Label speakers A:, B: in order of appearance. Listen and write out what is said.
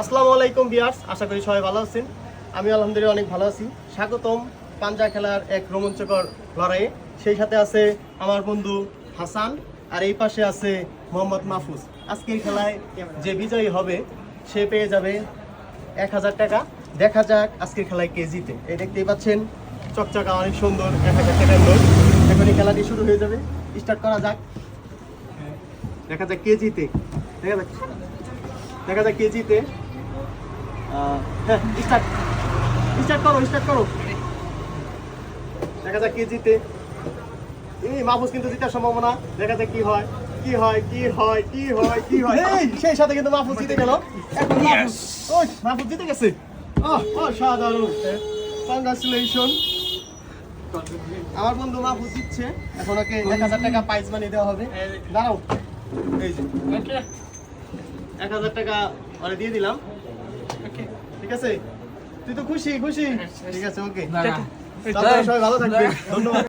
A: আসসালামু আলাইকুম ভিউয়ার্স, আশা করি সবাই ভালো আছেন। আমি আলহামদুলিল্লাহ অনেক ভালো আছি। স্বাগতম পাঞ্জা খেলার এক রোমাঞ্চকর লড়াইয়ে। সেই সাথে আছে আমার বন্ধু হাসান, আর এই পাশে আছে মোহাম্মদ মাহফুজ। আজকের খেলায় যে বিজয়ী হবে সে পেয়ে যাবে 1000 টাকা। দেখা যাক আজকের খেলায় কে জিতে। এই দেখতেই পাচ্ছেন চকচকা অনেক সুন্দর 1000 টাকার নোট। এখনই খেলাটি শুরু হয়ে যাবে, স্টার্ট করা যাক। দেখা যাক কে জিতে, দেখা যাক কে জিতে। হ্যাঁ, স্টার্ট করো। দেখা যাক কে জিতে। এই মাহফুজ কিন্তু জিতার সম্ভাবনা। দেখা যাক কি হয়। এই সেই সাথে কিন্তু মাহফুজ জিতে গেল। এখন মাহফুজ জিতে গেছে। অসাধারণ, কংগ্রাচুলেশন। আমার বন্ধু মাহফুজ জিতছে। এখন ওকে 1000 টাকা প্রাইজ মানি দেওয়া হবে। দাঁড়াও, এই যে 1000 টাকা ওরে দিয়ে দিলাম। ঠিক আছে, তুই তো খুশি? ঠিক আছে, ওকে। সবাই ভালো থাকবে, ধন্যবাদ।